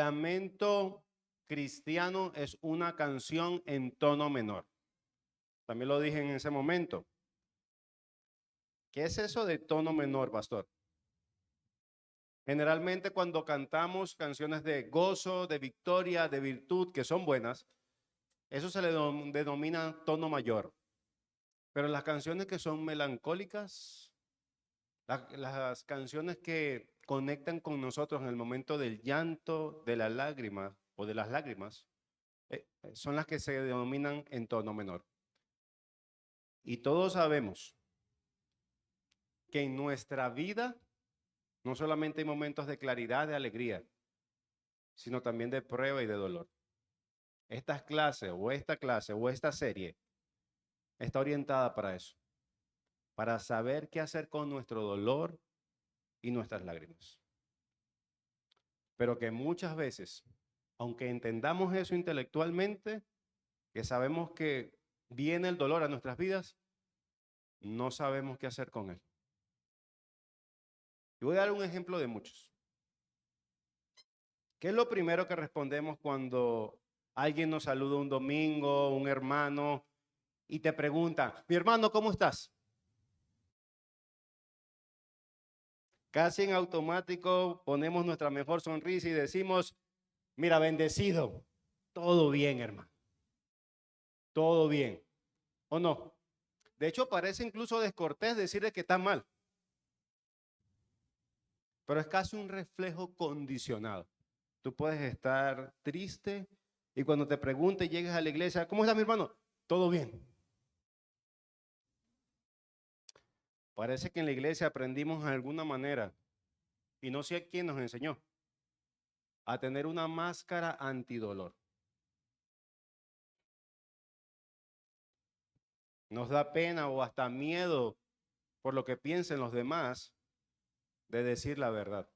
lamento cristiano es una canción en tono menor. También lo dije en ese momento. ¿Qué es eso de tono menor, pastor? Generalmente cuando cantamos canciones de gozo, de victoria, de virtud, que son buenas, eso se le denomina tono mayor. Pero las canciones que son melancólicas, las canciones que conectan con nosotros en el momento del llanto, de la lágrima o de las lágrimas, son las que se denominan en tono menor. Y todos sabemos que en nuestra vida no solamente hay momentos de claridad, de alegría, sino también de prueba y de dolor. Esta clase o esta serie está orientada para eso, para saber qué hacer con nuestro dolor y nuestras lágrimas. Pero que muchas veces, aunque entendamos eso intelectualmente, que sabemos que viene el dolor a nuestras vidas, no sabemos qué hacer con él. Y voy a dar un ejemplo de muchos. ¿Qué es lo primero que respondemos cuando alguien nos saluda un domingo, un hermano, y te pregunta, mi hermano, ¿cómo estás? Casi en automático ponemos nuestra mejor sonrisa y decimos, mira, bendecido, todo bien, hermano, todo bien, ¿o no? De hecho, parece incluso descortés decirle que está mal, pero es casi un reflejo condicionado. Tú puedes estar triste y cuando te pregunte y llegues a la iglesia, ¿cómo está mi hermano? Todo bien. Parece que en la iglesia aprendimos de alguna manera, y no sé quién nos enseñó, a tener una máscara antidolor. Nos da pena o hasta miedo por lo que piensen los demás de decir la verdad.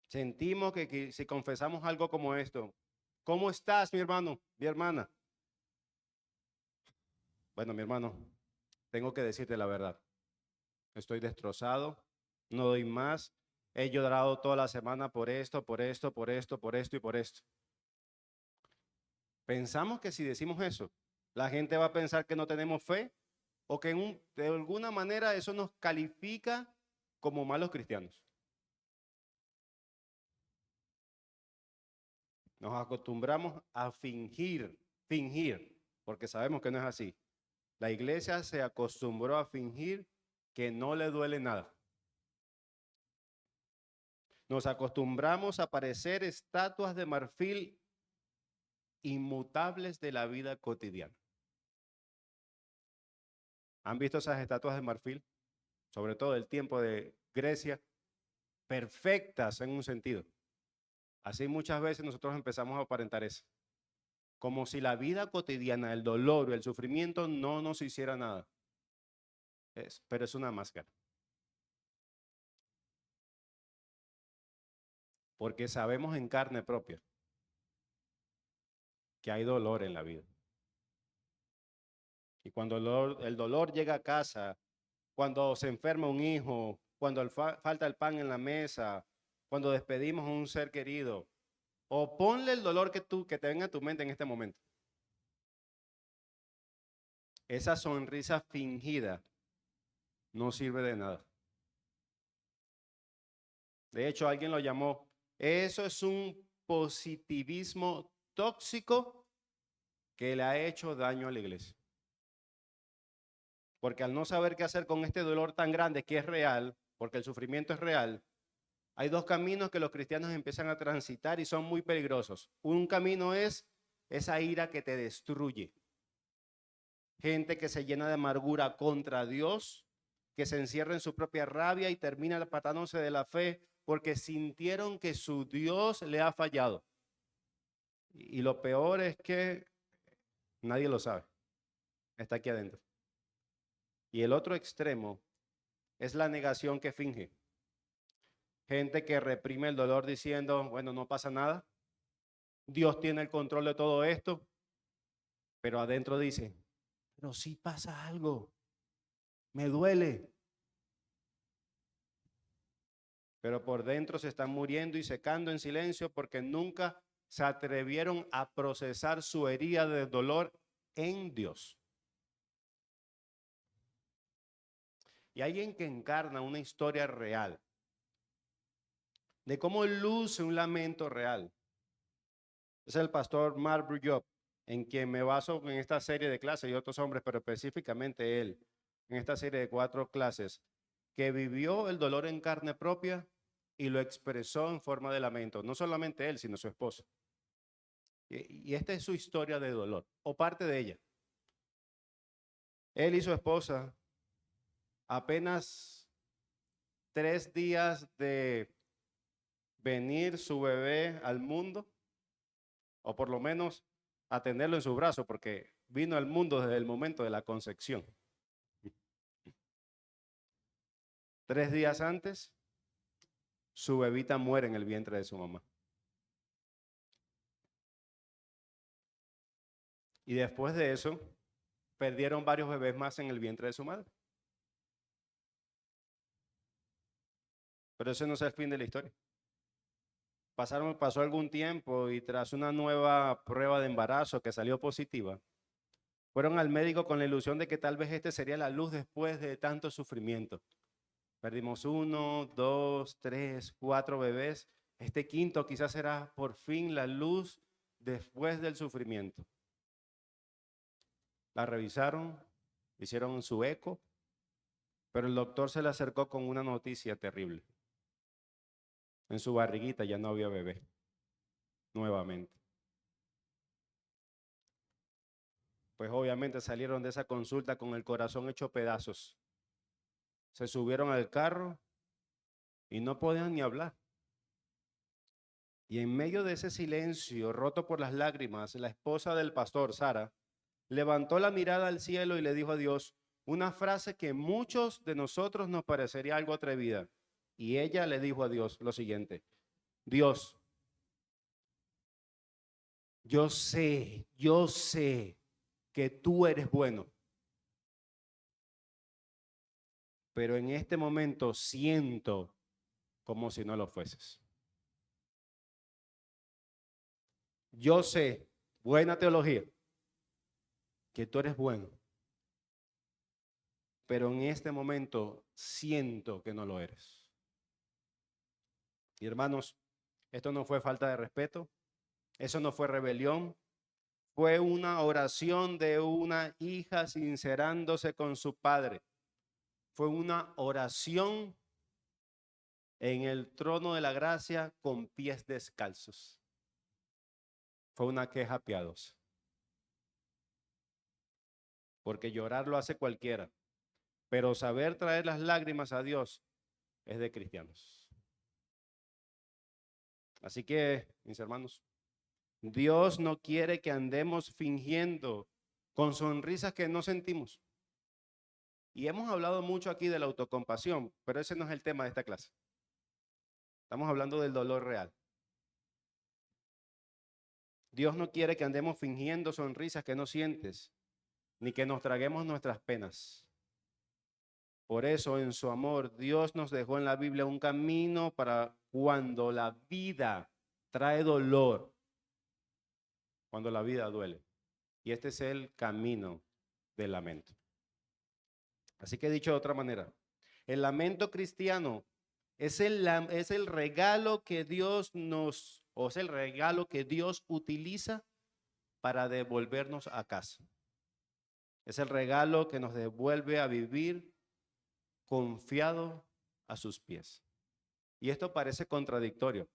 Sentimos que si confesamos algo como esto, ¿cómo estás, mi hermano, mi hermana? Bueno, mi hermano, tengo que decirte la verdad. Estoy destrozado, no doy más. He llorado toda la semana por esto, por esto, por esto, por esto y por esto. Pensamos que si decimos eso, la gente va a pensar que no tenemos fe o que de alguna manera eso nos califica como malos cristianos. Nos acostumbramos a fingir, porque sabemos que no es así. La iglesia se acostumbró a fingir que no le duele nada. Nos acostumbramos a parecer estatuas de marfil inmutables de la vida cotidiana. ¿Han visto esas estatuas de marfil? Sobre todo del tiempo de Grecia, perfectas en un sentido. Así muchas veces nosotros empezamos a aparentar eso. Como si la vida cotidiana, el dolor o el sufrimiento no nos hiciera nada. Pero es una máscara. Porque sabemos en carne propia que hay dolor en la vida. Y cuando el dolor llega a casa, cuando se enferma un hijo, cuando falta el pan en la mesa, cuando despedimos a un ser querido, o ponle el dolor que te venga a tu mente en este momento. Esa sonrisa fingida no sirve de nada. De hecho, alguien lo llamó, eso es un positivismo tóxico que le ha hecho daño a la iglesia. Porque al no saber qué hacer con este dolor tan grande que es real, porque el sufrimiento es real, hay dos caminos que los cristianos empiezan a transitar y son muy peligrosos. Un camino es esa ira que te destruye. Gente que se llena de amargura contra Dios, que se encierra en su propia rabia y termina apartándose de la fe porque sintieron que su Dios le ha fallado. Y lo peor es que nadie lo sabe. Está aquí adentro. Y el otro extremo es la negación que finge. Gente que reprime el dolor diciendo, bueno, no pasa nada. Dios tiene el control de todo esto. Pero adentro dice, pero sí pasa algo. Me duele. pero por dentro se están muriendo y secando en silencio porque nunca se atrevieron a procesar su herida de dolor en Dios. Y alguien que encarna una historia real de cómo luce un lamento real es el pastor Mark Brujov, en quien me baso en esta serie de clases y otros hombres, pero específicamente él, en esta serie de 4 clases, que vivió el dolor en carne propia y lo expresó en forma de lamento. No solamente él, sino su esposa. Y esta es su historia de dolor, o parte de ella. Él y su esposa, apenas 3 días de venir su bebé al mundo, o por lo menos a tenerlo en su brazo, porque vino al mundo desde el momento de la concepción. 3 días antes, su bebita muere en el vientre de su mamá. Y después de eso, perdieron varios bebés más en el vientre de su madre. Pero ese no es el fin de la historia. Pasó algún tiempo y tras una nueva prueba de embarazo que salió positiva, fueron al médico con la ilusión de que tal vez este sería la luz después de tanto sufrimiento. Perdimos 1, 2, 3, 4 bebés. Este quinto quizás será por fin la luz después del sufrimiento. La revisaron, hicieron su eco, pero el doctor se le acercó con una noticia terrible. En su barriguita ya no había bebé, nuevamente. Pues obviamente salieron de esa consulta con el corazón hecho pedazos. Se subieron al carro y no podían ni hablar. Y en medio de ese silencio, roto por las lágrimas, la esposa del pastor, Sara, levantó la mirada al cielo y le dijo a Dios una frase que muchos de nosotros nos parecería algo atrevida. Y ella le dijo a Dios lo siguiente: Dios, yo sé que tú eres bueno, pero en este momento siento como si no lo fueses. Yo sé, buena teología, que tú eres bueno, pero en este momento siento que no lo eres. Y hermanos, esto no fue falta de respeto, eso no fue rebelión, fue una oración de una hija sincerándose con su padre. Fue una oración en el trono de la gracia con pies descalzos. Fue una queja piadosa. Porque llorar lo hace cualquiera, pero saber traer las lágrimas a Dios es de cristianos. Así que, mis hermanos, Dios no quiere que andemos fingiendo con sonrisas que no sentimos. Y hemos hablado mucho aquí de la autocompasión, pero ese no es el tema de esta clase. Estamos hablando del dolor real. Dios no quiere que andemos fingiendo sonrisas que no sientes, ni que nos traguemos nuestras penas. Por eso, en su amor, Dios nos dejó en la Biblia un camino para cuando la vida trae dolor, cuando la vida duele. Y este es el camino del lamento. Así que dicho de otra manera, el lamento cristiano es el regalo que es el regalo que Dios utiliza para devolvernos a casa. Es el regalo que nos devuelve a vivir confiado a sus pies. Y esto parece contradictorio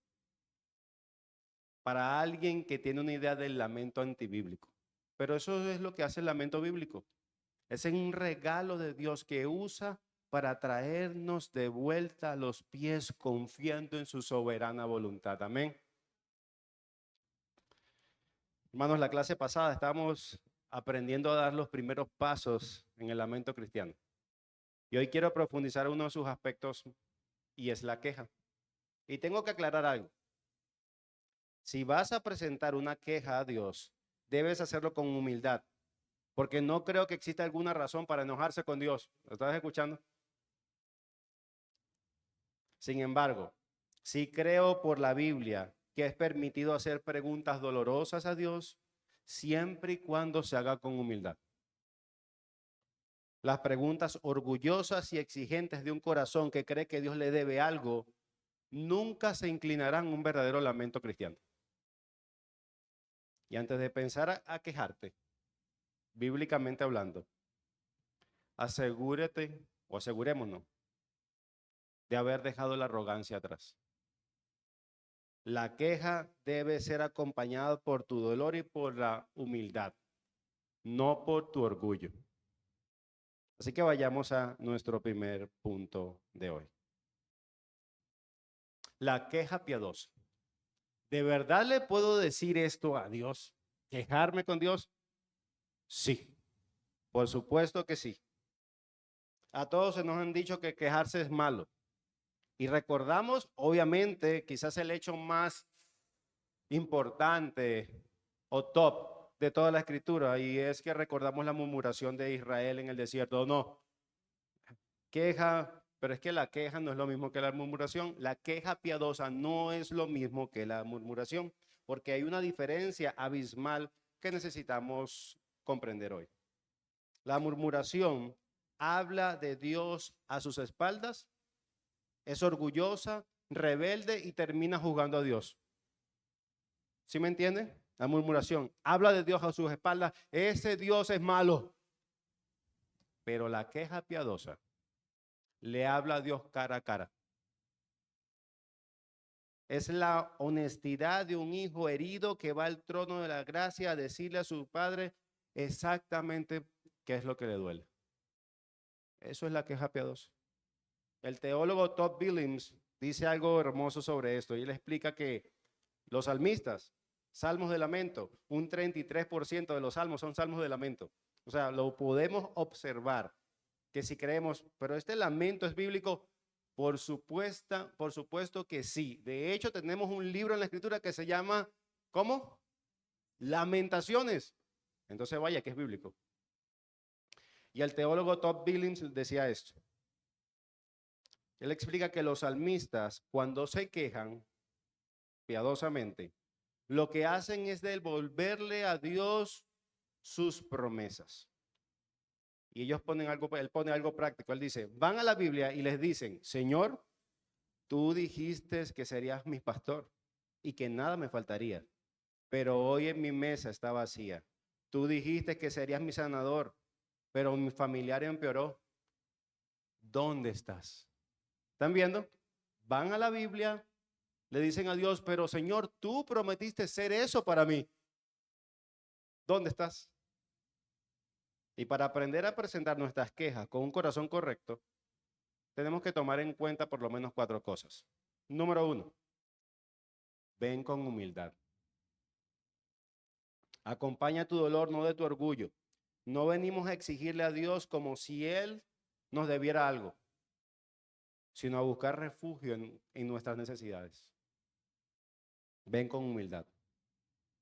para alguien que tiene una idea del lamento antibíblico. Pero eso es lo que hace el lamento bíblico. Es un regalo de Dios que usa para traernos de vuelta a los pies confiando en su soberana voluntad. Amén. Hermanos, la clase pasada estábamos aprendiendo a dar los primeros pasos en el lamento cristiano. Y hoy quiero profundizar uno de sus aspectos y es la queja. Y tengo que aclarar algo. Si vas a presentar una queja a Dios, debes hacerlo con humildad, porque no creo que exista alguna razón para enojarse con Dios. ¿Lo estás escuchando? Sin embargo, Sí creo por la Biblia que es permitido hacer preguntas dolorosas a Dios siempre y cuando se haga con humildad. Las preguntas orgullosas y exigentes de un corazón que cree que Dios le debe algo nunca se inclinarán a un verdadero lamento cristiano. Y antes de pensar a quejarte, bíblicamente hablando, asegúrate o asegurémonos de haber dejado la arrogancia atrás. La queja debe ser acompañada por tu dolor y por la humildad, no por tu orgullo. Así que vayamos a nuestro primer punto de hoy. La queja piadosa. ¿De verdad le puedo decir esto a Dios? ¿Quejarme con Dios? Sí, por supuesto que sí. A todos se nos han dicho que quejarse es malo. Y recordamos, obviamente, quizás el hecho más importante o top de toda la escritura, y es que recordamos la murmuración de Israel en el desierto. No, queja, pero es que la queja no es lo mismo que la murmuración. La queja piadosa no es lo mismo que la murmuración, porque hay una diferencia abismal que necesitamos comprender hoy. La murmuración habla de Dios a sus espaldas, es orgullosa, rebelde y termina juzgando a Dios. ¿Sí me entiende? La murmuración habla de Dios a sus espaldas. Ese Dios es malo. Pero la queja piadosa le habla a Dios cara a cara. Es la honestidad de un hijo herido que va al trono de la gracia a decirle a su padre exactamente qué es lo que le duele. Eso es la queja piadosa. El teólogo Todd Billings dice algo hermoso sobre esto y él explica que los salmistas, salmos de lamento, un 33% de los salmos son salmos de lamento. O sea, lo podemos observar, que si creemos, pero este lamento es bíblico, por supuesto que sí. De hecho, tenemos un libro en la escritura que se llama, ¿cómo? Lamentaciones. Entonces vaya que es bíblico. Y el teólogo Todd Billings decía esto. Él explica que los salmistas, cuando se quejan piadosamente, lo que hacen es devolverle a Dios sus promesas. Y ellos ponen algo, él pone algo práctico. Él dice, van a la Biblia y les dicen, Señor, tú dijiste que serías mi pastor y que nada me faltaría, pero hoy en mi mesa está vacía. Tú dijiste que serías mi sanador, pero mi familiar empeoró. ¿Dónde estás? ¿Están viendo? Van a la Biblia, le dicen a Dios, pero Señor, tú prometiste ser eso para mí. ¿Dónde estás? Y para aprender a presentar nuestras quejas con un corazón correcto, tenemos que tomar en cuenta por lo menos 4 cosas. Número 1, ven con humildad. Acompaña tu dolor, no de tu orgullo. No venimos a exigirle a Dios como si Él nos debiera algo, sino a buscar refugio en nuestras necesidades. Ven con humildad.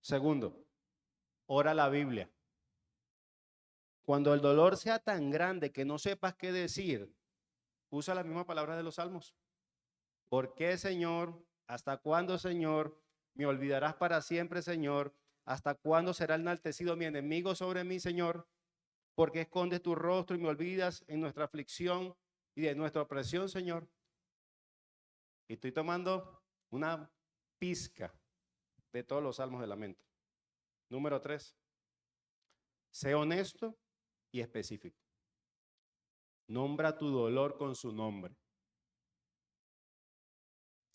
Segundo, ora la Biblia. Cuando el dolor sea tan grande que no sepas qué decir, usa las mismas palabras de los salmos. ¿Por qué, Señor? ¿Hasta cuándo, Señor? ¿Me olvidarás para siempre, Señor? ¿Hasta cuándo será enaltecido mi enemigo sobre mí, Señor? ¿Por qué escondes tu rostro y me olvidas en nuestra aflicción y de nuestra opresión, Señor? Y estoy tomando una pizca de todos los salmos de lamento. Número 3, sé honesto y específico. Nombra tu dolor con su nombre.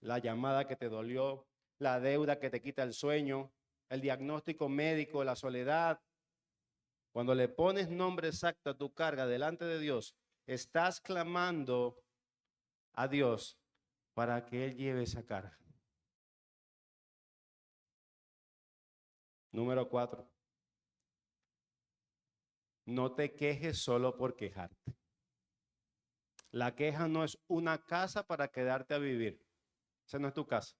La llamada que te dolió, la deuda que te quita el sueño, el diagnóstico médico, la soledad. Cuando le pones nombre exacto a tu carga delante de Dios, estás clamando a Dios para que Él lleve esa carga. Número 4, no te quejes solo por quejarte. La queja no es una casa para quedarte a vivir. Esa no es tu casa.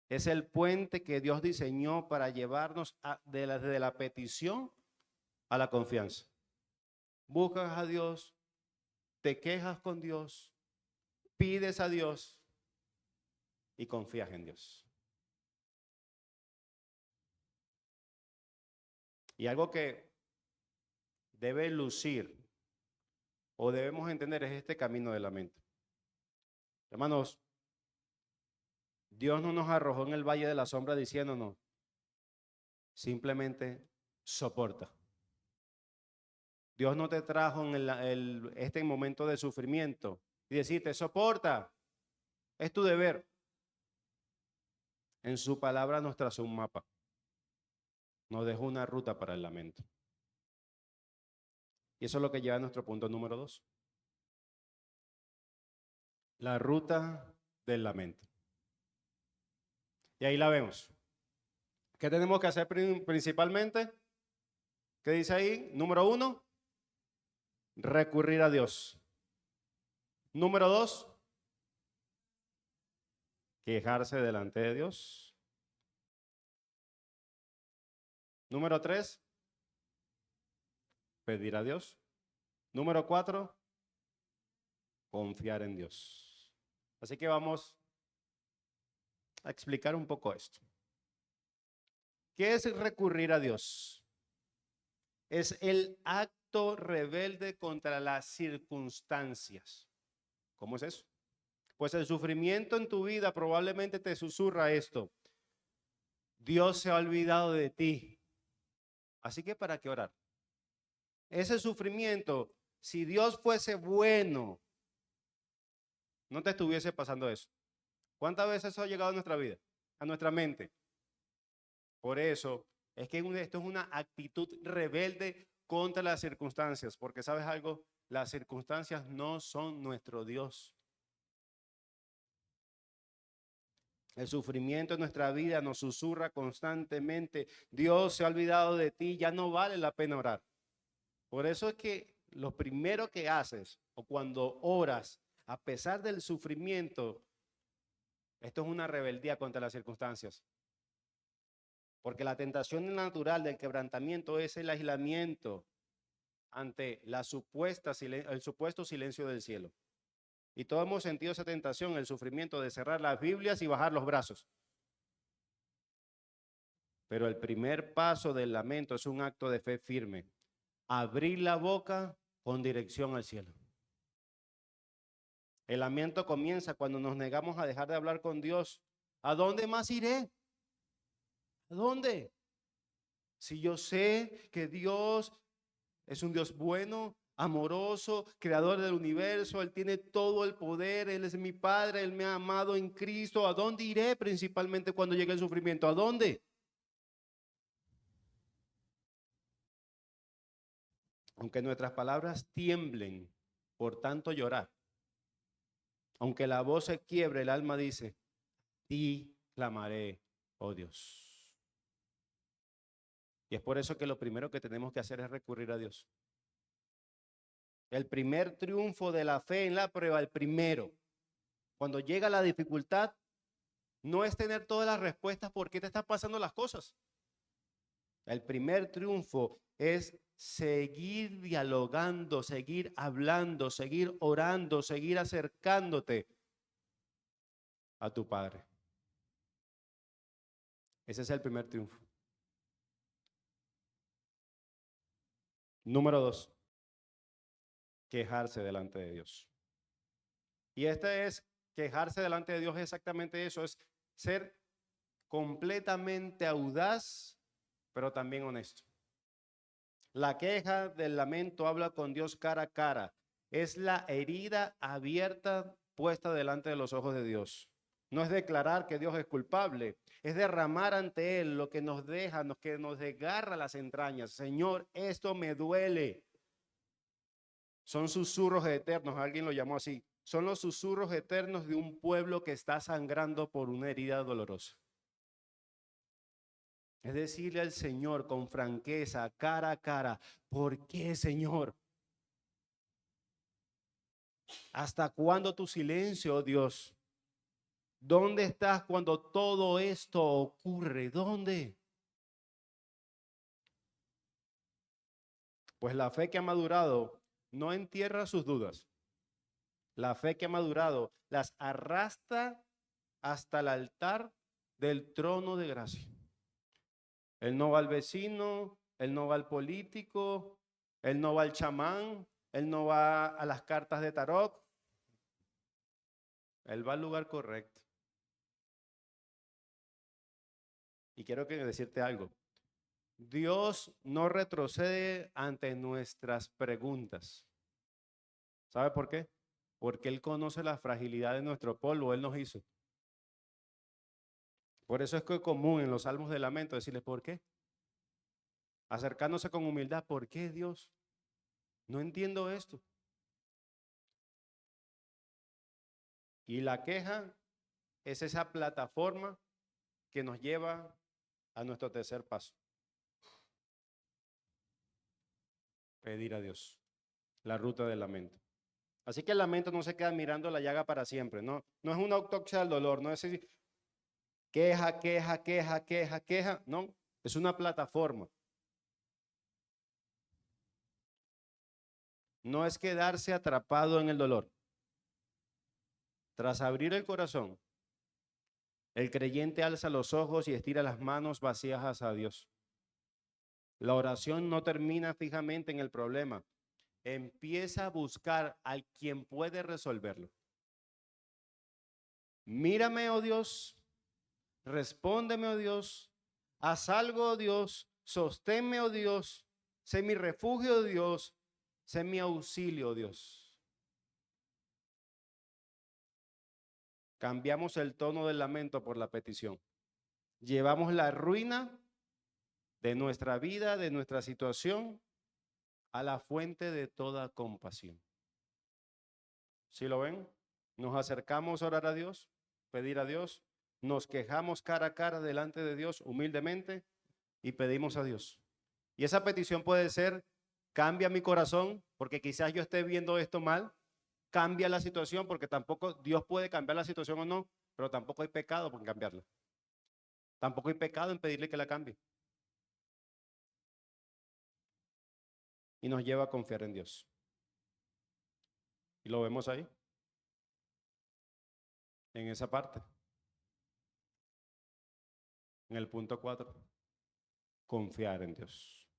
Es el puente que Dios diseñó para llevarnos de la petición a la confianza. Buscas a Dios, te quejas con Dios, pides a Dios y confías en Dios. Y algo que debe lucir o debemos entender es este camino del lamento. Hermanos, Dios no nos arrojó en el valle de la sombra diciéndonos, simplemente soporta. Dios no te trajo en este momento de sufrimiento y decirte, soporta, es tu deber. En su palabra nos trazó un mapa, nos dejó una ruta para el lamento. Y eso es lo que lleva a nuestro punto número 2. La ruta del lamento. Y ahí la vemos. ¿Qué tenemos que hacer principalmente? ¿Qué dice ahí? Número 1, recurrir a Dios. Número 2, quejarse delante de Dios. Número 3, pedir a Dios. Número 4, confiar en Dios. Así que vamos a explicar un poco esto. ¿Qué es recurrir a Dios? Es el acto rebelde contra las circunstancias. ¿Cómo es eso? Pues el sufrimiento en tu vida probablemente te susurra esto. Dios se ha olvidado de ti. Así que ¿para qué orar? Ese sufrimiento, si Dios fuese bueno, no te estuviese pasando eso. ¿Cuántas veces eso ha llegado a nuestra vida? A nuestra mente. Por eso es que esto es una actitud rebelde contra las circunstancias. Porque ¿sabes algo? Las circunstancias no son nuestro Dios. El sufrimiento en nuestra vida nos susurra constantemente. Dios se ha olvidado de ti, ya no vale la pena orar. Por eso es que lo primero que haces o cuando oras, a pesar del sufrimiento, esto es una rebeldía contra las circunstancias. Porque la tentación natural del quebrantamiento es el aislamiento ante el supuesto silencio del cielo. Y todos hemos sentido esa tentación, el sufrimiento de cerrar las Biblias y bajar los brazos. Pero el primer paso del lamento es un acto de fe firme. Abrir la boca con dirección al cielo. El lamento comienza cuando nos negamos a dejar de hablar con Dios. ¿A dónde más iré? ¿A dónde? Si yo sé que Dios es un Dios bueno, amoroso, creador del universo, Él tiene todo el poder, Él es mi Padre, Él me ha amado en Cristo. ¿A dónde iré principalmente cuando llegue el sufrimiento? ¿A dónde? Aunque nuestras palabras tiemblen por tanto llorar, aunque la voz se quiebre, el alma dice, y clamaré, oh Dios. Y es por eso que lo primero que tenemos que hacer es recurrir a Dios. El primer triunfo de la fe en la prueba, el primero, cuando llega la dificultad, no es tener todas las respuestas por qué te están pasando las cosas. El primer triunfo es seguir dialogando, seguir hablando, seguir orando, seguir acercándote a tu Padre. Ese es el primer triunfo. Número 2, quejarse delante de Dios. Y quejarse delante de Dios es exactamente eso, es ser completamente audaz, pero también honesto. La queja del lamento habla con Dios cara a cara. Es la herida abierta puesta delante de los ojos de Dios. No es declarar que Dios es culpable, es derramar ante Él lo que nos deja, que nos desgarra las entrañas. Señor, esto me duele. Son susurros eternos, alguien lo llamó así. Son los susurros eternos de un pueblo que está sangrando por una herida dolorosa. Es decirle al Señor con franqueza, cara a cara, ¿por qué, Señor? ¿Hasta cuándo tu silencio, oh Dios? ¿Dónde estás cuando todo esto ocurre? ¿Dónde? Pues la fe que ha madurado no entierra sus dudas. La fe que ha madurado las arrastra hasta el altar del trono de gracia. Él no va al vecino, él no va al político, él no va al chamán, él no va a las cartas de tarot. Él va al lugar correcto. Y quiero decirte algo. Dios no retrocede ante nuestras preguntas. ¿Sabe por qué? Porque Él conoce la fragilidad de nuestro polvo, Él nos hizo. Por eso es que es común en los salmos de lamento decirle, ¿por qué? Acercándose con humildad, ¿por qué Dios? No entiendo esto. Y la queja es esa plataforma que nos lleva a nuestro tercer paso. Pedir a Dios. La ruta del lamento. Así que el lamento no se queda mirando la llaga para siempre, ¿no? No es una autopsia del dolor, no es decir, queja, queja, queja, queja, queja, no, es una plataforma. No es quedarse atrapado en el dolor. Tras abrir el corazón, el creyente alza los ojos y estira las manos vacías hacia Dios. La oración no termina fijamente en el problema, empieza a buscar al quien puede resolverlo. Mírame, oh Dios, respóndeme, oh Dios, haz algo, oh Dios, sosténme, oh Dios, sé mi refugio, oh Dios, sé mi auxilio, oh Dios. Cambiamos el tono del lamento por la petición. Llevamos la ruina de nuestra vida, de nuestra situación, a la fuente de toda compasión. ¿Sí lo ven? Nos acercamos a orar a Dios, pedir a Dios, nos quejamos cara a cara delante de Dios humildemente y pedimos a Dios. Y esa petición puede ser, cambia mi corazón, porque quizás yo esté viendo esto mal, cambia la situación, porque tampoco Dios puede cambiar la situación o no, pero tampoco hay pecado por cambiarla. Tampoco hay pecado en pedirle que la cambie. Y nos lleva a confiar en Dios. Y lo vemos ahí, en esa parte, en el punto 4, confiar en Dios.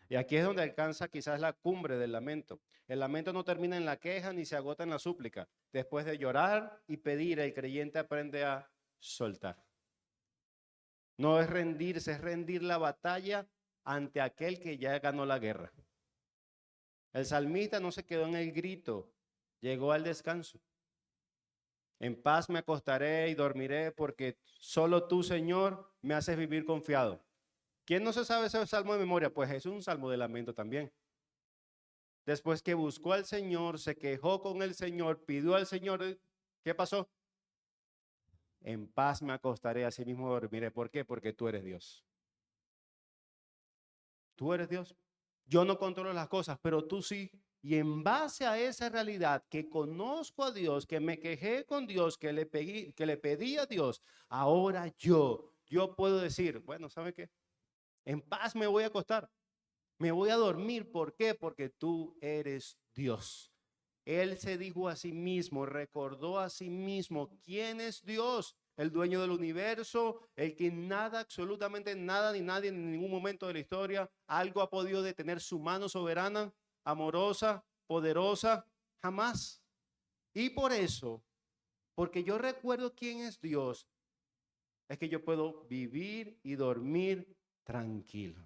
Y aquí es donde alcanza quizás la cumbre del lamento. El lamento no termina en la queja ni se agota en la súplica. Después de llorar y pedir, el creyente aprende a soltar. No es rendirse, es rendir la batalla ante aquel que ya ganó la guerra. El salmista no se quedó en el grito, llegó al descanso. En paz me acostaré y dormiré porque solo tú, Señor, me haces vivir confiado. ¿Quién no se sabe ese salmo de memoria? Pues es un salmo de lamento también. Después que buscó al Señor, se quejó con el Señor, pidió al Señor, ¿qué pasó? En paz me acostaré, así mismo dormiré. ¿Por qué? Porque tú eres Dios. Tú eres Dios. Yo no controlo las cosas, pero tú sí. Y en base a esa realidad, que conozco a Dios, que me quejé con Dios, que le pedí a Dios, ahora yo puedo decir, bueno, ¿sabe qué? En paz me voy a acostar, me voy a dormir. ¿Por qué? Porque tú eres Dios. Él se dijo a sí mismo, recordó a sí mismo quién es Dios, el dueño del universo, el que nada, absolutamente nada, ni nadie en ningún momento de la historia, algo ha podido detener su mano soberana, amorosa, poderosa, jamás. Y por eso, porque yo recuerdo quién es Dios, es que yo puedo vivir y dormir tranquilo.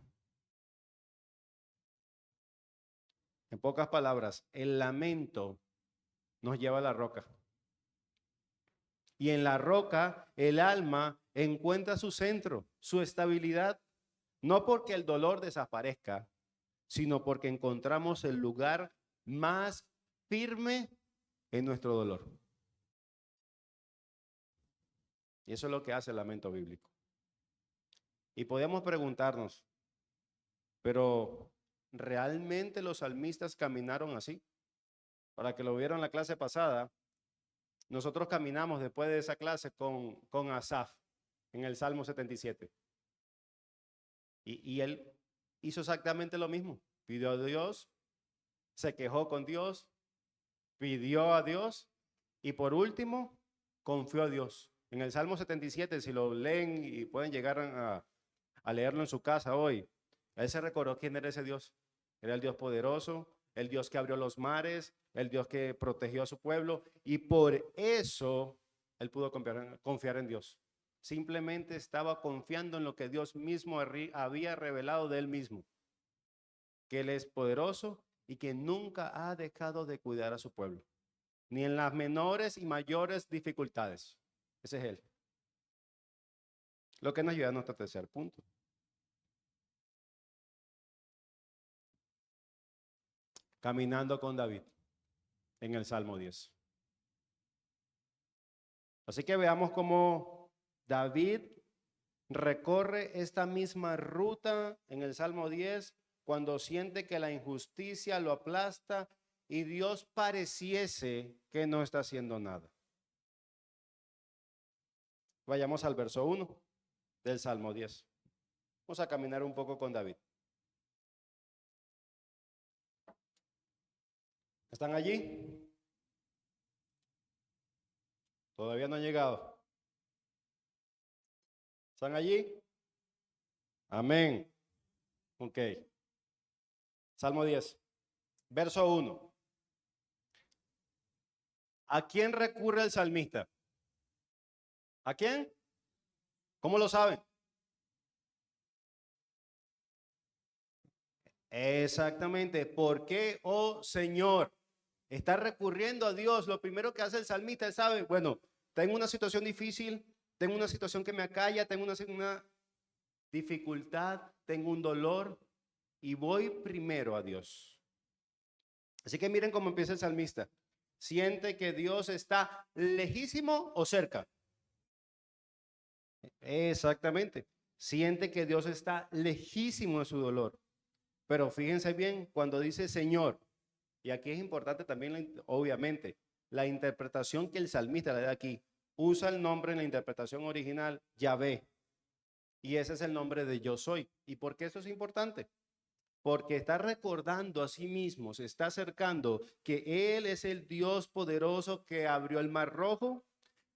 En pocas palabras, el lamento nos lleva a la roca. Y en la roca el alma encuentra su centro, su estabilidad, no porque el dolor desaparezca, sino porque encontramos el lugar más firme en nuestro dolor. Y eso es lo que hace el lamento bíblico. Y podemos preguntarnos, pero ¿realmente los salmistas caminaron así? Para que lo vieron en la clase pasada, nosotros caminamos después de esa clase con Asaf en el Salmo 77. Y él hizo exactamente lo mismo. Pidió a Dios, se quejó con Dios, pidió a Dios y por último, confió a Dios. En el Salmo 77, si lo leen y pueden llegar a leerlo en su casa hoy, él se recordó quién era ese Dios. Era el Dios poderoso, el Dios que abrió los mares, el Dios que protegió a su pueblo, y por eso él pudo confiar en Dios. Simplemente estaba confiando en lo que Dios mismo había revelado de él mismo, que él es poderoso y que nunca ha dejado de cuidar a su pueblo, ni en las menores y mayores dificultades. Ese es él. Lo que nos lleva a nuestro tercer punto. Caminando con David en el Salmo 10. Así que veamos cómo David recorre esta misma ruta en el Salmo 10 cuando siente que la injusticia lo aplasta y Dios pareciese que no está haciendo nada. Vayamos al verso 1 del Salmo 10. Vamos a caminar un poco con David. ¿Están allí? Todavía no han llegado. ¿Están allí? Amén. Ok. Salmo 10, verso 1. ¿A quién recurre el salmista? ¿A quién? ¿Cómo lo saben? Exactamente. ¿Por qué, oh Señor? Está recurriendo a Dios. Lo primero que hace el salmista es, sabe, bueno, tengo una situación difícil, tengo una situación que me acalla, tengo una dificultad, tengo un dolor y voy primero a Dios. Así que miren cómo empieza el salmista. Siente que Dios está lejísimo o cerca. Exactamente. Siente que Dios está lejísimo de su dolor. Pero fíjense bien, cuando dice Señor, y aquí es importante también, obviamente, la interpretación que el salmista le da aquí. Usa el nombre en la interpretación original, Yahvé. Y ese es el nombre de yo soy. ¿Y por qué eso es importante? Porque está recordando a sí mismo, se está acercando que Él es el Dios poderoso que abrió el Mar Rojo,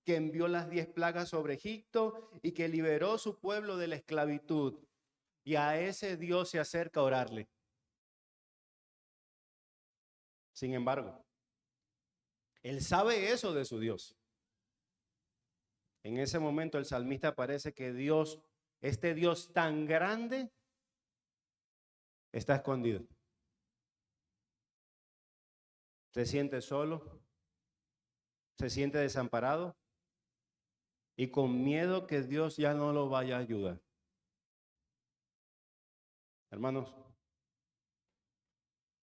que envió las 10 plagas sobre Egipto y que liberó su pueblo de la esclavitud. Y a ese Dios se acerca a orarle. Sin embargo, él sabe eso de su Dios. En ese momento el salmista parece que Dios, este Dios tan grande, está escondido. Se siente solo, se siente desamparado y con miedo que Dios ya no lo vaya a ayudar. Hermanos,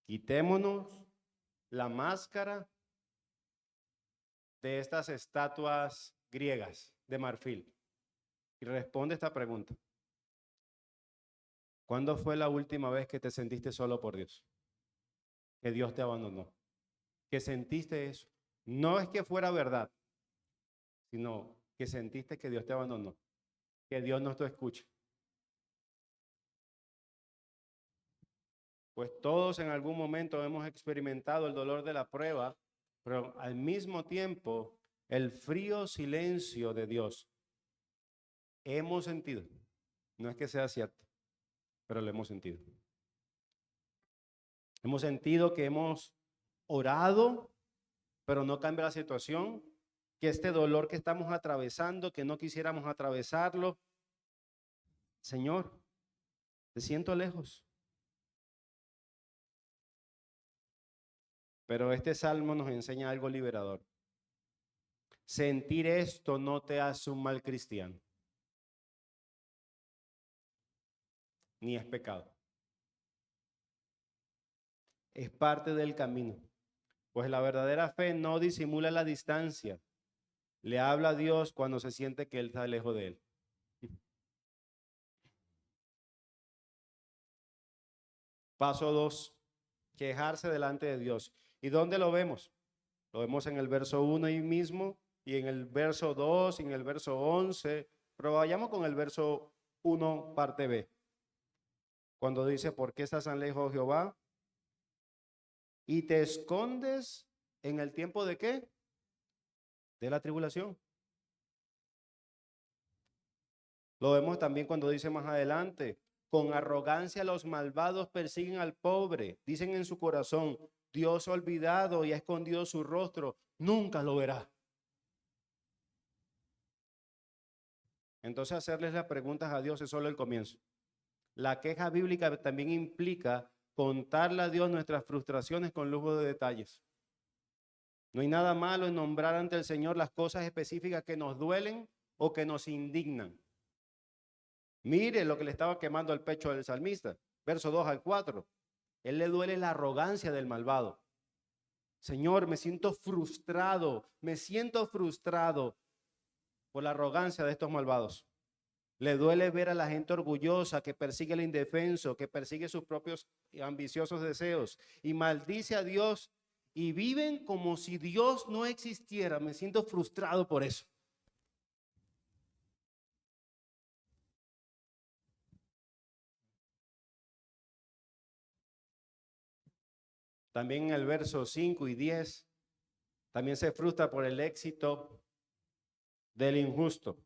quitémonos la máscara de estas estatuas griegas de marfil y responde esta pregunta. ¿Cuándo fue la última vez que te sentiste solo por Dios? Que Dios te abandonó. Que sentiste eso. No es que fuera verdad, sino que sentiste que Dios te abandonó, que Dios no te escucha. Pues todos en algún momento hemos experimentado el dolor de la prueba, pero al mismo tiempo el frío silencio de Dios. Hemos sentido, no es que sea cierto, pero lo hemos sentido. Hemos sentido que hemos orado, pero no cambia la situación, que este dolor que estamos atravesando, que no quisiéramos atravesarlo, Señor, te siento lejos. Pero este salmo nos enseña algo liberador. Sentir esto no te hace un mal cristiano, ni es pecado. Es parte del camino. Pues la verdadera fe no disimula la distancia. Le habla a Dios cuando se siente que Él está lejos de él. Paso 2, quejarse delante de Dios. ¿Y dónde lo vemos? Lo vemos en el verso 1 ahí mismo, y en el verso 2, y en el verso 11. Pero vayamos con el verso 1, parte B. Cuando dice, ¿por qué estás tan lejos, Jehová? Y te escondes en el tiempo de ¿qué? De la tribulación. Lo vemos también cuando dice más adelante, con arrogancia los malvados persiguen al pobre, dicen en su corazón, Dios ha olvidado y ha escondido su rostro, nunca lo verá. Entonces hacerles las preguntas a Dios es solo el comienzo. La queja bíblica también implica contarle a Dios nuestras frustraciones con lujo de detalles. No hay nada malo en nombrar ante el Señor las cosas específicas que nos duelen o que nos indignan. Mire lo que le estaba quemando el pecho del salmista, verso 2 al 4. Él le duele la arrogancia del malvado. Señor, me siento frustrado por la arrogancia de estos malvados. Le duele ver a la gente orgullosa que persigue al indefenso, que persigue sus propios ambiciosos deseos y maldice a Dios y viven como si Dios no existiera. Me siento frustrado por eso. También en el verso 5 y 10, también se frustra por el éxito del injusto.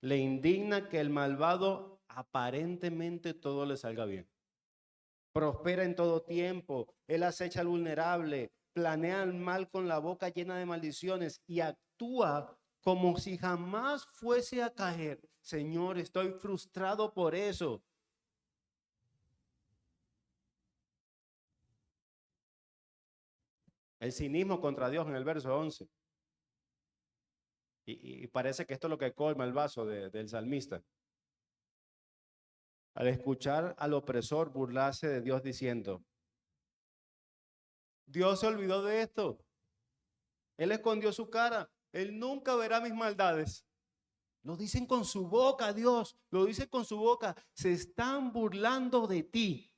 Le indigna que el malvado aparentemente todo le salga bien. Prospera en todo tiempo, él acecha al vulnerable, planea el mal con la boca llena de maldiciones y actúa como si jamás fuese a caer. Señor, estoy frustrado por eso. El cinismo contra Dios en el verso 11. Y parece que esto es lo que colma el vaso del salmista. Al escuchar al opresor burlarse de Dios diciendo, Dios se olvidó de esto. Él escondió su cara. Él nunca verá mis maldades. Lo dicen con su boca, Dios. Lo dicen con su boca. Se están burlando de ti.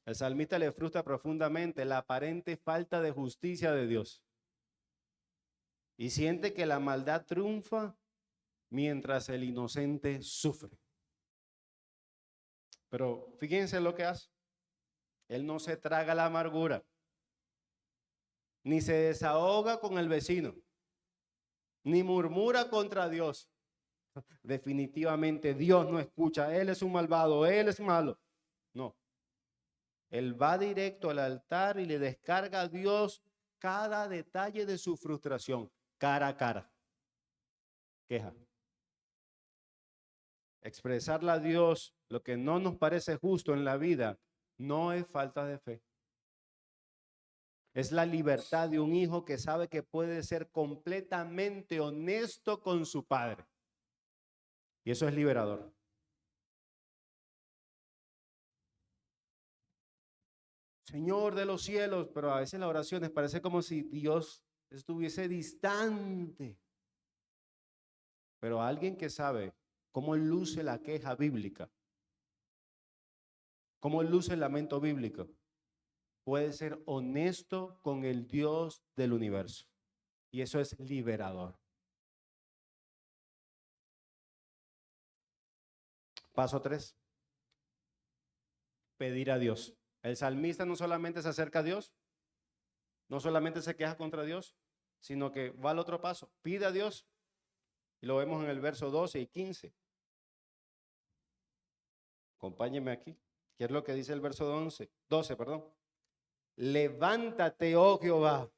El salmista le frustra profundamente la aparente falta de justicia de Dios. Y siente que la maldad triunfa mientras el inocente sufre. Pero fíjense lo que hace. Él no se traga la amargura, ni se desahoga con el vecino, ni murmura contra Dios. Definitivamente Dios no escucha, Él es un malvado, Él es malo. No. Él va directo al altar y le descarga a Dios cada detalle de su frustración, cara a cara. Queja. Expresarle a Dios lo que no nos parece justo en la vida no es falta de fe. Es la libertad de un hijo que sabe que puede ser completamente honesto con su padre. Y eso es liberador. Señor de los cielos, pero a veces las oraciones parece como si Dios estuviese distante. Pero alguien que sabe cómo luce la queja bíblica, cómo luce el lamento bíblico, puede ser honesto con el Dios del universo. Y eso es liberador. Paso 3. Pedir a Dios. El salmista no solamente se acerca a Dios, no solamente se queja contra Dios, sino que va al otro paso. Pide a Dios. Y lo vemos en el verso 12 y 15. Acompáñenme aquí. ¿Qué es lo que dice el verso 12, perdón. Levántate, oh Jehová,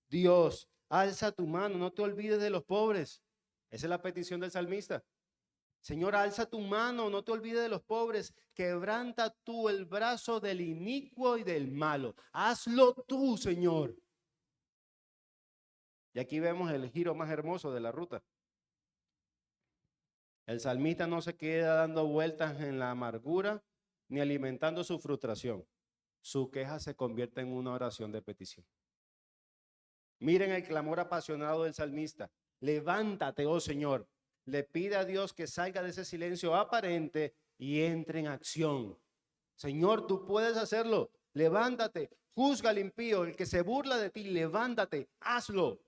Dios, alza tu mano, no te olvides de los pobres. Esa es la petición del salmista. Señor, alza tu mano, no te olvides de los pobres. Quebranta tú el brazo del inicuo y del malo. Hazlo tú, Señor. Y aquí vemos el giro más hermoso de la ruta. El salmista no se queda dando vueltas en la amargura ni alimentando su frustración. Su queja se convierte en una oración de petición. Miren el clamor apasionado del salmista. Levántate, oh Señor. Le pide a Dios que salga de ese silencio aparente y entre en acción. Señor, tú puedes hacerlo. Levántate, juzga al impío, el que se burla de ti, levántate, hazlo.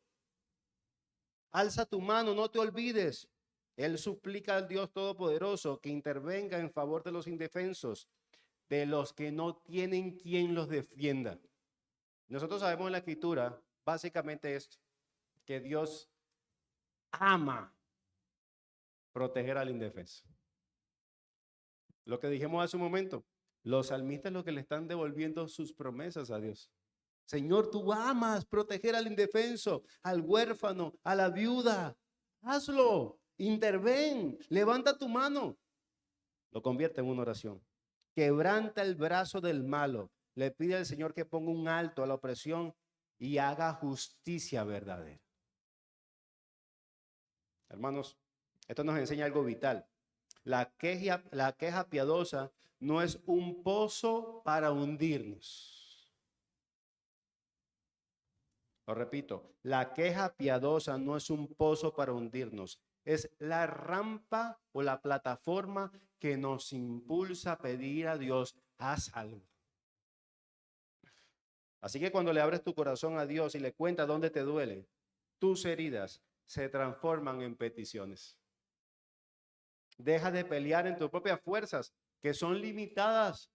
Alza tu mano, no te olvides. Él suplica al Dios Todopoderoso que intervenga en favor de los indefensos, de los que no tienen quien los defienda. Nosotros sabemos en la Escritura básicamente esto. que Dios ama proteger al indefenso. Lo que dijimos hace un momento, los salmistas lo que le están devolviendo sus promesas a Dios. Señor, tú amas proteger al indefenso, al huérfano, a la viuda. Hazlo, interven, levanta tu mano. Lo convierte en una oración. Quebranta el brazo del malo. Le pide al Señor que ponga un alto a la opresión y haga justicia verdadera. Hermanos, esto nos enseña algo vital. La queja piadosa no es un pozo para hundirnos. Lo repito, la queja piadosa no es un pozo para hundirnos. Es la rampa o la plataforma que nos impulsa a pedir a Dios, haz algo. Así que cuando le abres tu corazón a Dios y le cuentas dónde te duele, tus heridas se transforman en peticiones. Deja de pelear en tus propias fuerzas, que son limitadas.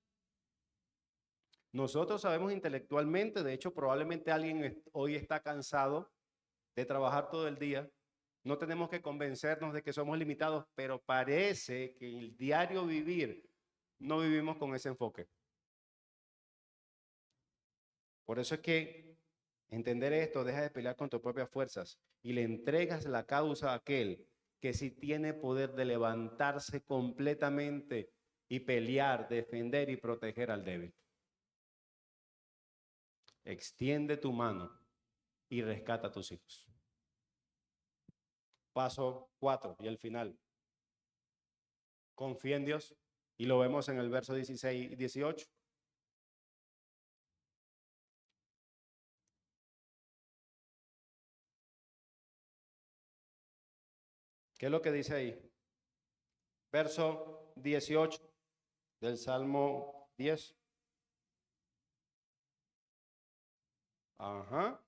Nosotros sabemos intelectualmente, de hecho, probablemente alguien hoy está cansado de trabajar todo el día. No tenemos que convencernos de que somos limitados, pero parece que el diario vivir no vivimos con ese enfoque. Por eso es que entender esto, deja de pelear con tus propias fuerzas y le entregas la causa a aquel que sí tiene poder de levantarse completamente y pelear, defender y proteger al débil. Extiende tu mano y rescata a tus hijos. Paso 4 y el final. Confía en Dios y lo vemos en el verso 16 y 18. ¿Qué es lo que dice ahí? Verso 18 del Salmo 10. Ajá.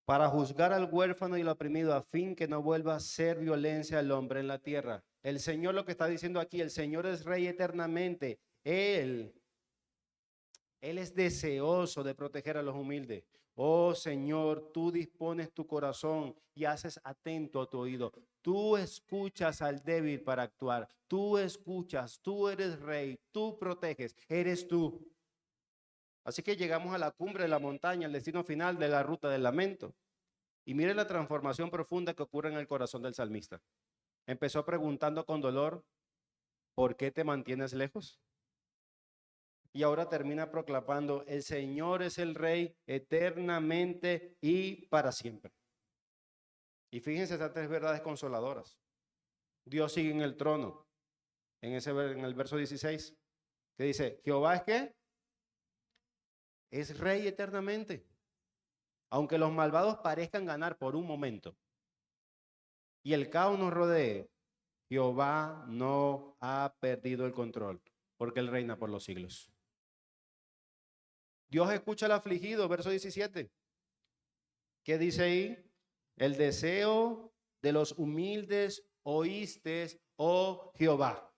Para juzgar al huérfano y al oprimido, a fin que no vuelva a ser violencia al hombre en la tierra. El Señor lo que está diciendo aquí, el Señor es rey eternamente. Él es deseoso de proteger a los humildes. Oh Señor, tú dispones tu corazón y haces atento a tu oído. Tú escuchas al débil para actuar. Tú escuchas, tú eres rey, tú proteges, eres tú. Así que llegamos a la cumbre de la montaña, el destino final de la ruta del lamento. Y mire la transformación profunda que ocurre en el corazón del salmista. Empezó preguntando con dolor, ¿por qué te mantienes lejos? Y ahora termina proclamando, el Señor es el Rey eternamente y para siempre. Y fíjense esas tres verdades consoladoras. Dios sigue en el trono. En el verso 16, que dice, Jehová es ¿qué? Es Rey eternamente. Aunque los malvados parezcan ganar por un momento y el caos nos rodee, Jehová no ha perdido el control, porque Él reina por los siglos. Dios escucha al afligido, verso 17. ¿Qué dice ahí? El deseo de los humildes oíste, oh Jehová.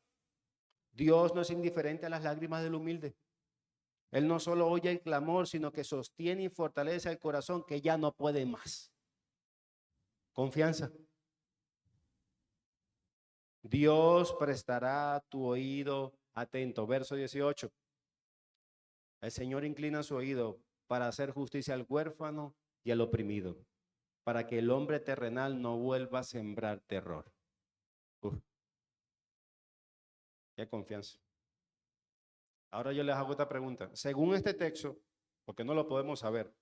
Dios no es indiferente a las lágrimas del humilde. Él no solo oye el clamor, sino que sostiene y fortalece el corazón que ya no puede más. Confianza. Dios prestará tu oído atento. Verso 18. El Señor inclina su oído para hacer justicia al huérfano y al oprimido, para que el hombre terrenal no vuelva a sembrar terror. Uf, qué confianza. Ahora yo les hago esta pregunta. Según este texto, porque no lo podemos saber,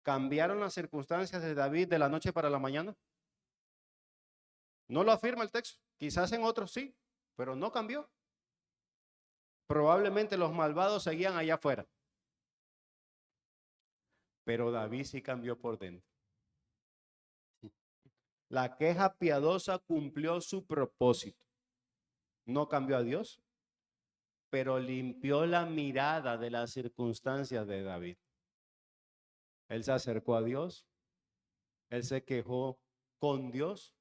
¿cambiaron las circunstancias de David de la noche para la mañana? No lo afirma el texto. Quizás en otros sí, pero no cambió. Probablemente los malvados seguían allá afuera. Pero David sí cambió por dentro. La queja piadosa cumplió su propósito. No cambió a Dios, pero limpió la mirada de las circunstancias de David. Él se acercó a Dios, él se quejó con Dios,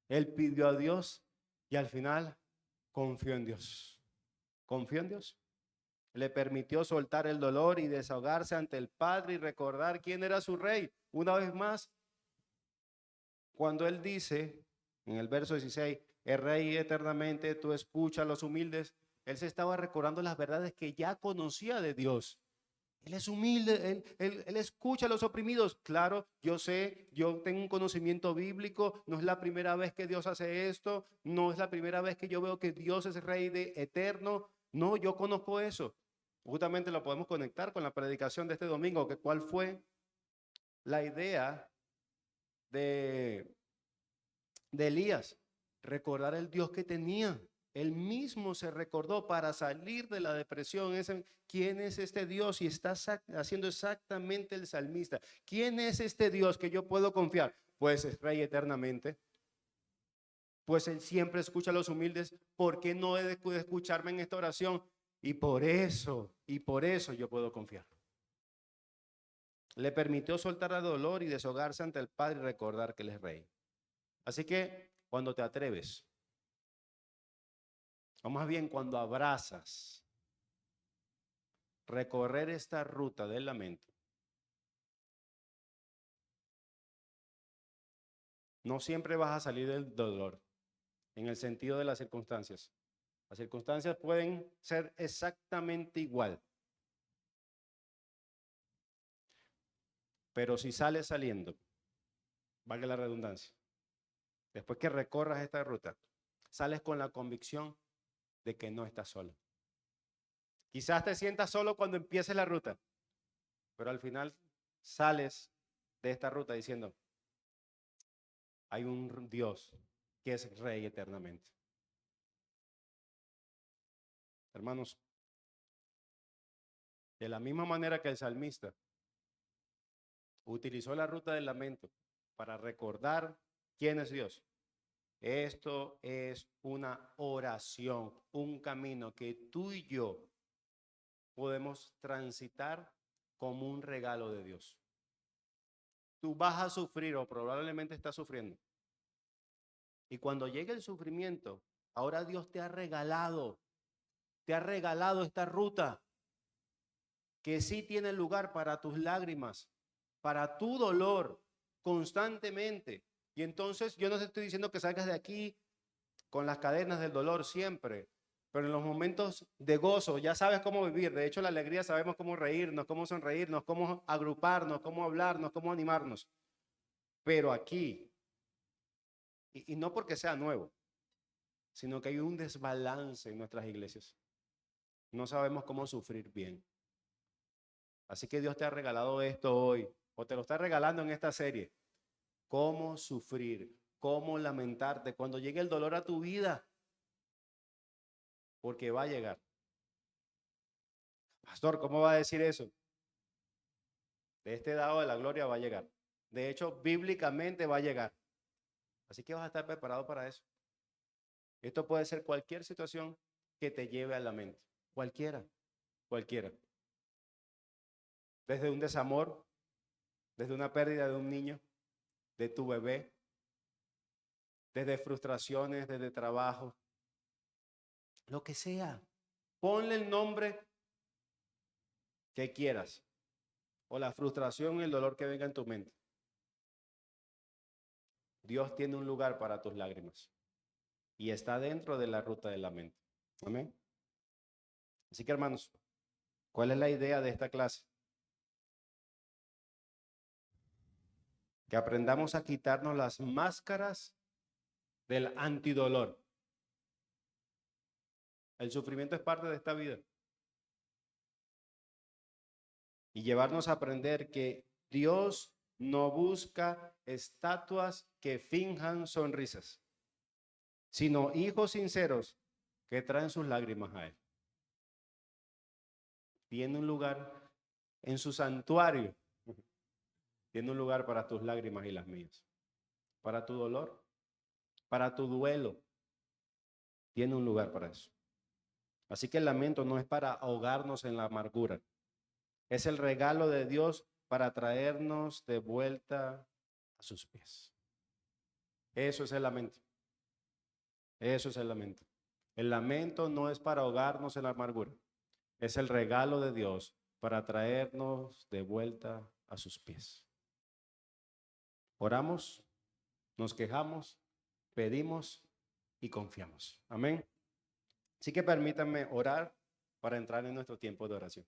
él pidió a Dios y al final confió en Dios. ¿Confió en Dios? Le permitió soltar el dolor y desahogarse ante el Padre y recordar quién era su rey. Una vez más, cuando él dice en el verso 16, el rey eternamente, tú escuchas a los humildes, él se estaba recordando las verdades que ya conocía de Dios. Él es humilde, él escucha a los oprimidos. Claro, yo sé, yo tengo un conocimiento bíblico, no es la primera vez que Dios hace esto, no es la primera vez que yo veo que Dios es rey de eterno. No, yo conozco eso. Justamente lo podemos conectar con la predicación de este domingo, que cuál fue la idea de, de Elías, recordar el Dios que tenía. Él mismo se recordó para salir de la depresión. ¿Quién es este Dios? Y está haciendo exactamente el salmista. ¿Quién es este Dios que yo puedo confiar? Pues es rey eternamente. Pues él siempre escucha a los humildes. ¿Por qué no he de escucharme en esta oración? Y por eso yo puedo confiar. Le permitió soltar el dolor y deshogarse ante el Padre y recordar que él es rey. Así que cuando te atreves, o más bien cuando abrazas recorrer esta ruta del lamento, no siempre vas a salir del dolor en el sentido de las circunstancias. Las circunstancias pueden ser exactamente igual, pero si sales saliendo, valga la redundancia, después que recorras esta ruta, sales con la convicción de que no estás solo. Quizás te sientas solo cuando empieces la ruta, pero al final sales de esta ruta diciendo, hay un Dios que es rey eternamente. Hermanos, de la misma manera que el salmista utilizó la ruta del lamento para recordar quién es Dios, esto es una oración, un camino que tú y yo podemos transitar como un regalo de Dios. Tú vas a sufrir o probablemente estás sufriendo. Y cuando llegue el sufrimiento, ahora Dios te ha regalado esta ruta que sí tiene lugar para tus lágrimas, para tu dolor constantemente. Y entonces yo no te estoy diciendo que salgas de aquí con las cadenas del dolor siempre, pero en los momentos de gozo ya sabes cómo vivir. De hecho, la alegría sabemos cómo reírnos, cómo sonreírnos, cómo agruparnos, cómo hablarnos, cómo animarnos. Pero aquí, y no porque sea nuevo, sino que hay un desbalance en nuestras iglesias. No sabemos cómo sufrir bien. Así que Dios te ha regalado esto hoy, o te lo está regalando en esta serie. Cómo sufrir, cómo lamentarte cuando llegue el dolor a tu vida, porque va a llegar. Pastor, ¿cómo va a decir eso? De este lado de la gloria va a llegar. De hecho, bíblicamente va a llegar. Así que vas a estar preparado para eso. Esto puede ser cualquier situación que te lleve al lamento. Cualquiera, cualquiera. Desde un desamor, desde una pérdida de un niño, de tu bebé, desde frustraciones, desde trabajo, lo que sea. Ponle el nombre que quieras o la frustración y el dolor que venga en tu mente. Dios tiene un lugar para tus lágrimas y está dentro de la ruta del lamento. Amén. Así que, hermanos, ¿cuál es la idea de esta clase? Que aprendamos a quitarnos las máscaras del antidolor. El sufrimiento es parte de esta vida. Y llevarnos a aprender que Dios no busca estatuas que finjan sonrisas, sino hijos sinceros que traen sus lágrimas a Él. Tiene un lugar en su santuario. Tiene un lugar para tus lágrimas y las mías. Para tu dolor, para tu duelo. Tiene un lugar para eso. Así que el lamento no es para ahogarnos en la amargura. Es el regalo de Dios para traernos de vuelta a sus pies. Eso es el lamento. Eso es el lamento. El lamento no es para ahogarnos en la amargura. Es el regalo de Dios para traernos de vuelta a sus pies. Oramos, nos quejamos, pedimos y confiamos. Amén. Así que permítanme orar para entrar en nuestro tiempo de oración.